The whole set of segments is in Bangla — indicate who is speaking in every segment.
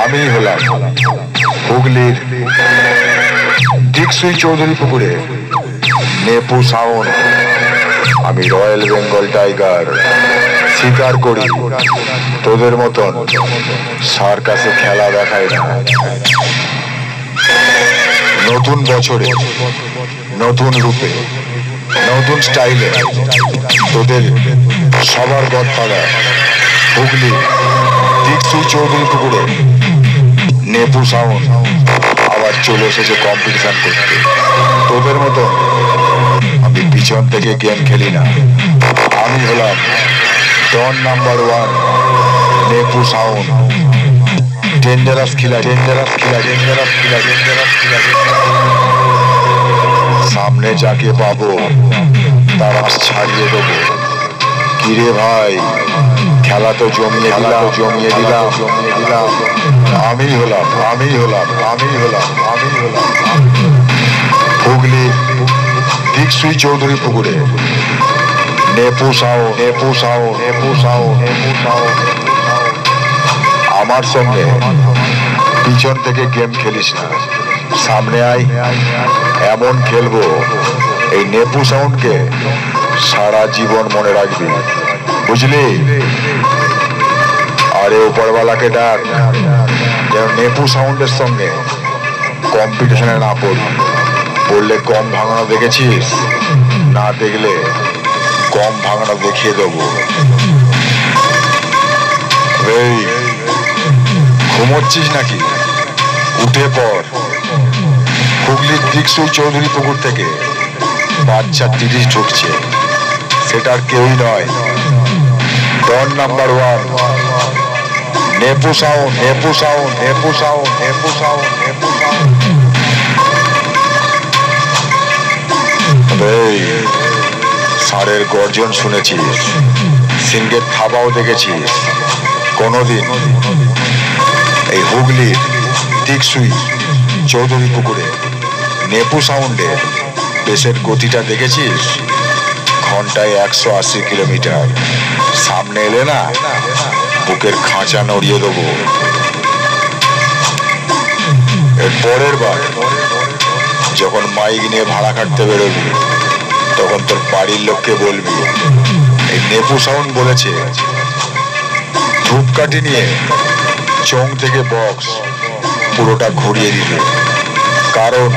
Speaker 1: আমি হলাম হুগলির টিকসই চৌধুরী পুকুরে নেপু সাউন্ড। আমি রয়্যাল বেঙ্গল টাইগার শিকার করি, তোদের মতন সার্কাসে খেলা দেখায় না। নতুন বছরে নতুন রূপে নতুন স্টাইলে তোদের সবার গডফাদার হুগলি টিকসই চৌধুরী পুকুরে নেপু সাউন্ড আবার চলে এসেছে কম্পিটিশন করতে। তোদের মতো আমি পিছন থেকে গেম খেলি না। আমি হলাম ডন নাম্বার 1 নেপু সাউন্ড। ডেঞ্জারাস খিলা, ডেঞ্জারাস খিলা, ডেঞ্জারাস খিলা, ডেঞ্জারাস খিলা। সামনে যাকে পাবো তারা ছাড়িয়ে দেবো। কিরে ভাই, খেলা তো জমিয়ে দিলাম, জমিয়ে দিলাম, জমিয়ে দিলাম। আমি হলাম, আমি হলাম, আমি হলাম, আমি হলাম হুগলি টিকসই চৌধুরী পুকুরে নেপু সাউন্ড, নেপু সাউন্ড, নেপু সাউন্ড, নেপু সাউন্ড। আমার সঙ্গে পিছন থেকে গেম খেলিস না, সামনে আয়, এমন খেলবো এই নেপু সাউন্ডকে সারা জীবন মনে রাখবি, বুঝলি? আরে উপরওয়ালাকে ডাক যেন নেপু সাউন্ডের সঙ্গে কম্পিটিশনে না পড়ি। পড়লে কম ভাঙানো দেখেছিস, না দেখলে কম ভাঙানো দেখিয়ে দেবো। এই ঘুমোচ্ছিস নাকি? উঠে পড়। হুগলির টিকসই চৌধুরী পুকুর থেকে বাচ্চা 30 ঢুকছে, সেটা আর কেউই নয়, ডন নাম্বার 1 নেপু সাউন্ড, নেপু সাউন্ড, নেপু সাউন্ড, নেপু সাউন্ড, নেপু সাউন্ড। এই ষাঁড়ের গর্জন শুনেছিস, সিংহের থাবাও দেখেছিস, কোনোদিন এই হুগলির টিকসই চৌধুরী পুকুরে নেপু সাউন্ডের পেসের গতিটা দেখেছিস? ঘন্টায় 180 কিলোমিটার। সামনে এলে না বুকের খাঁচা নড়িয়ে দেবো। এর পরের বার যখন মাইক নিয়ে ভাড়া কাটতে বেরোবি তখন তোর বাড়ির লোককে বলবি এই নেপু সাউন্ড বলেছে ধূপকাঠি নিয়ে চোং থেকে বক্স পুরোটা ঘুরিয়ে দিতে। কারণ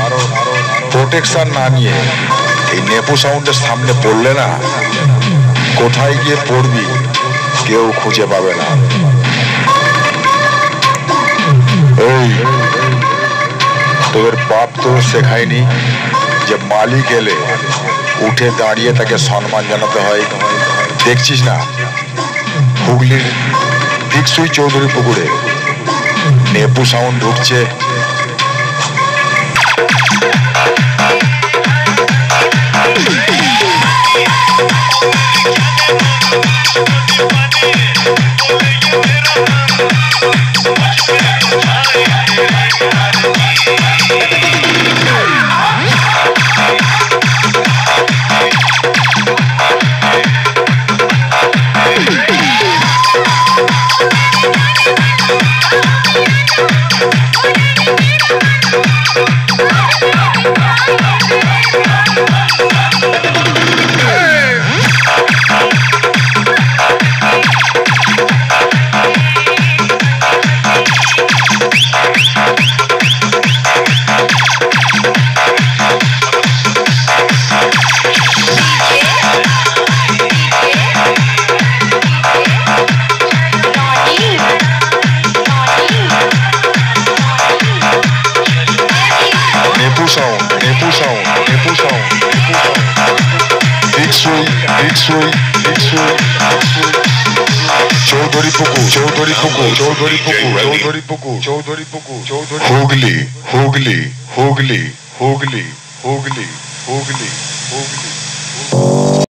Speaker 1: প্রোটেকশন না নিয়ে এই নেপু সাউন্ডের সামনে পড়লে না কোথায় গিয়ে পড়বি কেউ খুঁজে পাবে না। এই তোদের বাপ তো শেখায়নি যে মালিক এলে উঠে দাঁড়িয়ে তাকে সম্মান জানাতে হয়? দেখছিস না হুগলির টিকসই চৌধুরী পুকুরে নেপু সাউন্ড ঢুকছে। চৌধুরী পুকুর, চৌধুরী পুকুর, চৌধুরী পুকুর, চৌধুরী পুকুর, চৌধুরী পুকুর, চৌধুরী হুগলি, হুগলি, হুগলি, হুগলি, হুগলি, হুগলি, হুগলি।